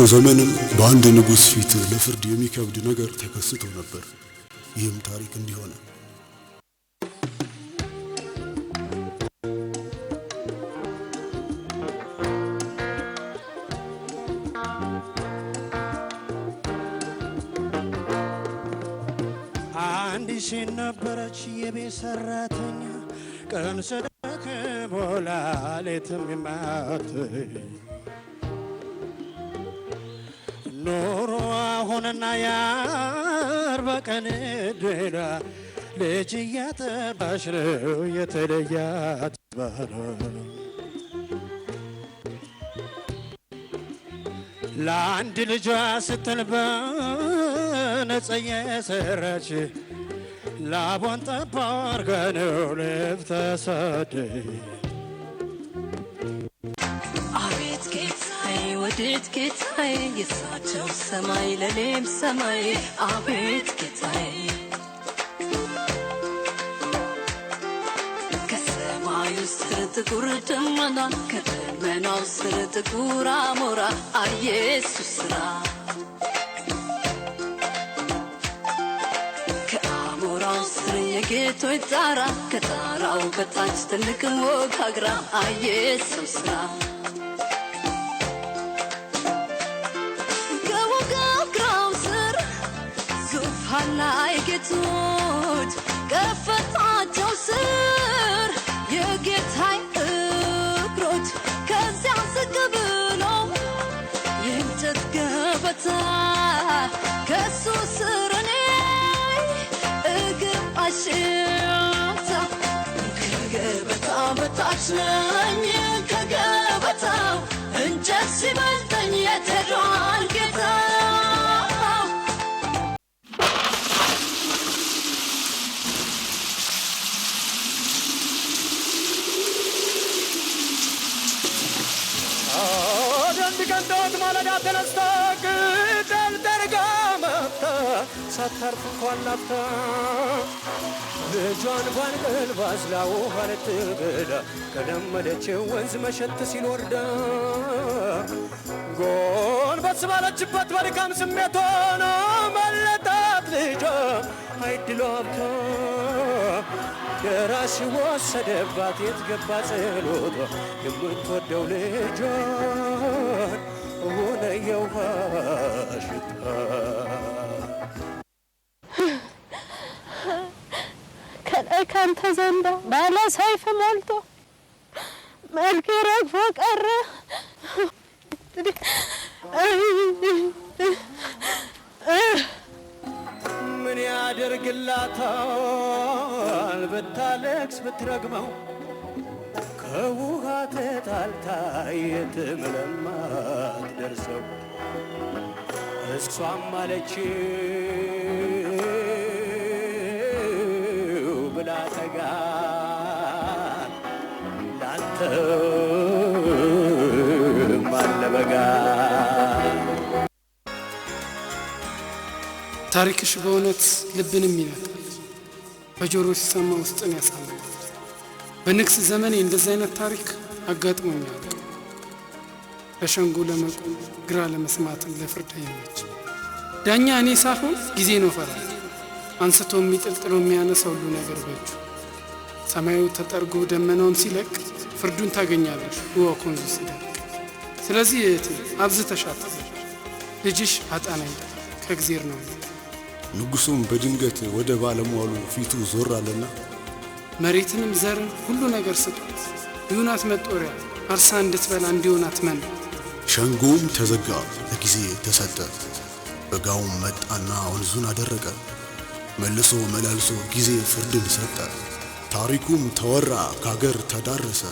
ዘመንም በአንድ ንጉሥ ፊት ለፍርድ የሚከብድ ነገር ተከስቶ ነበር። ይህም ታሪክ እንዲሆነ አንድ ሴት ነበረች የቤት ሰራተኛ ቀን ስደክም ውላ ሌትም የማትተኛ ኑሮ ሆነና የአርባ ቀን ዕድሏ ልጅ እያጠባች ነው የተለያት ባሏ ለአንድ ልጇ ስትል በነፃ የሰራች ላቧን ጠብ አድርጋ ነው ልብስ ተሰደች አቤት ጌታዬ ወዴት ጌታዬ የሳቸው ሰማይ ለኔም ሰማይ አቤት ጌታዬ ከሰማዩ ስር ጥቁር ደመና ከደመናው ስር ጥቁር አሞራ ኢየሱስ ስራ ከአሞራው ስር የጌቶች ጣራ ከጣራው በታች ትልቅ ሞገግራ ኢየሱስ ስራ ላይ ጌቶች ከፈታቸው ስር የጌታይ እግሮች ከዚያ ዝቅ ብለው የእንጨት ገበታ ከሱ ስር እኔ እግር አሽታ ከገበታ በታች ነኝ ከገበታው እንጨት ሲበልጠኝ የተዷል ጌታ ከንዶት ማለዳ ተነስታ ቅጠል ጠርጋ መጥታ ሳታርፍ እንኳን ላፍታ ልጇን ባንቀልባ አዝላ ውሃ ልትቀዳ ከለመደችው ወንዝ መሸት ሲል ወርዳ ጎንበስ ባለችበት በድካም ስሜት ሆና መለጣት ልጇ አይድሏ አብታ ደራሽ ወሰደባት የት ገባ ጸሎቷ የምትወደው ልጇን ሆነ የውሃ ሽታ ከላይ ካንተ ዘንዳ ባለ ሰይፍ ሞልቶ መልክ ረግፎ ቀረ ምን ያደርግላታል ብታለቅስ ብትረግመው ከውሃ ተጣልታ የትም ለማትደርሰው እሷም አለችው ብላ ተጋ ላንተ ማለበጋ ታሪክሽ በእውነት ልብንም ይነካል በጆሮ ሲሰማ ውስጥን ያሳምናል በንግስ ዘመኔ እንደዚህ አይነት ታሪክ አጋጥሞኛል ለሸንጎ ለመቆም ግራ ለመስማትም ለፍርድ አይመች ዳኛ እኔ ሳይሆን ጊዜ ነው ፈራጅ አንስቶ የሚጥልጥሎ የሚያነሳ ሁሉ ነገር በእጁ ሰማዩ ተጠርጎ ደመናውን ሲለቅ ፍርዱን ታገኛለሽ ውሃ ኮንዙ ሲደርቅ ስለዚህ እህቴ አብዝተሻት ልጅሽ አጣና ይደል ከእግዚአብሔር ነው ንጉሱም በድንገት ወደ ባለሟሉ ፊቱ ዞር አለና መሬትንም ዘርን ሁሉ ነገር ስጧት ይሁናት መጦሪያ አርሳ እንድትበላ እንዲሆናት መን ሸንጎም ተዘጋ ለጊዜ ተሰጠ በጋውም መጣና ወንዙን አደረቀ መልሶ መላልሶ ጊዜ ፍርድን ሰጠ ታሪኩም ተወራ ከሀገር ተዳረሰ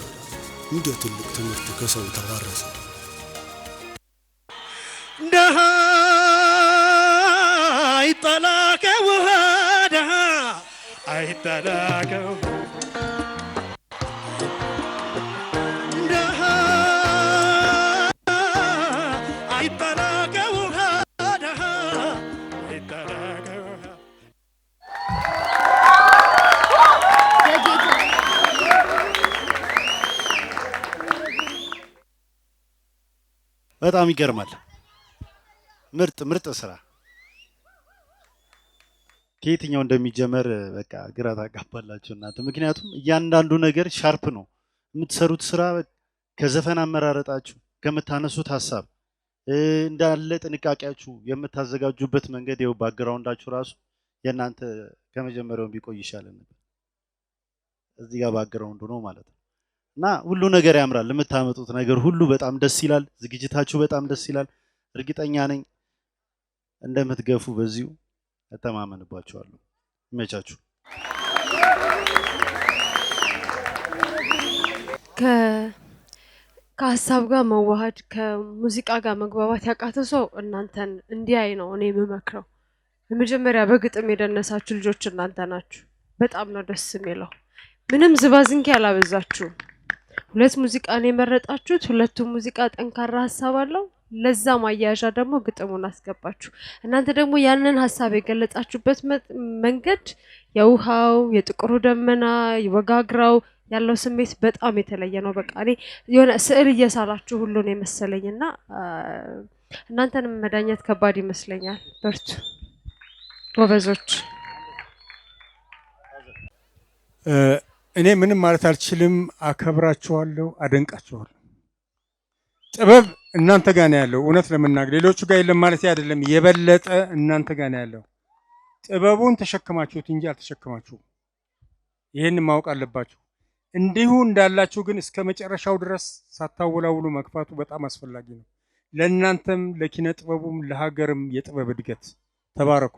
እንደ ትልቅ ትምህርት ከሰው ተዋረሰ ደሃ አይጠላከው ደሃ አይጠላከው ደሃ አይጠላከው ደሃ አይጠላከው በጣም ይገርማል ምርጥ ስራ ከየትኛው እንደሚጀመር በቃ ግራ ታጋባላችሁ እናንተ። ምክንያቱም እያንዳንዱ ነገር ሻርፕ ነው የምትሰሩት ስራ ከዘፈን አመራረጣችሁ ከምታነሱት ሐሳብ እንዳለ ጥንቃቄያችሁ የምታዘጋጁበት መንገድ ይኸው ባክግራውንዳችሁ ራሱ የናንተ ከመጀመሪያው ቢቆይ ይሻላል ነበር። እዚህ ጋር ባክግራውንዱ ነው ማለት ነው። እና ሁሉ ነገር ያምራል። የምታመጡት ነገር ሁሉ በጣም ደስ ይላል። ዝግጅታችሁ በጣም ደስ ይላል። እርግጠኛ ነኝ እንደምትገፉ በዚሁ እተማመንባችኋለሁ። ይመቻችሁ። ከሀሳብ ጋር መዋሃድ ከሙዚቃ ጋር መግባባት ያቃተ ሰው እናንተን እንዲያይ ነው እኔ የምመክረው። በመጀመሪያ በግጥም የደነሳችሁ ልጆች እናንተ ናችሁ። በጣም ነው ደስ የሚለው። ምንም ዝባዝንኪ ያላበዛችሁ። ሁለት ሙዚቃ ነው የመረጣችሁት። ሁለቱም ሙዚቃ ጠንካራ ሀሳብ አለው። ለዛ ማያያዣ ደግሞ ግጥሙን አስገባችሁ። እናንተ ደግሞ ያንን ሀሳብ የገለጻችሁበት መንገድ የውሃው፣ የጥቁሩ ደመና፣ የወጋግራው ያለው ስሜት በጣም የተለየ ነው። በቃ እኔ የሆነ ስዕል እየሳላችሁ ሁሉ ነው የመሰለኝና እናንተንም መዳኘት ከባድ ይመስለኛል። በርቱ ጎበዞች። እኔ ምንም ማለት አልችልም። አከብራችኋለሁ፣ አደንቃችኋለሁ። ጥበብ እናንተ ጋር ነው ያለው። እውነት ለመናገር ሌሎቹ ጋር የለም ማለት አይደለም። የበለጠ እናንተ ጋር ነው ያለው። ጥበቡን ተሸክማችሁት እንጂ አልተሸከማችሁም። ይሄን ማወቅ አለባችሁ። እንዲሁ እንዳላችሁ ግን እስከ መጨረሻው ድረስ ሳታወላውሉ መግፋቱ በጣም አስፈላጊ ነው። ለእናንተም ለኪነ ጥበቡም ለሀገርም የጥበብ እድገት። ተባረኩ።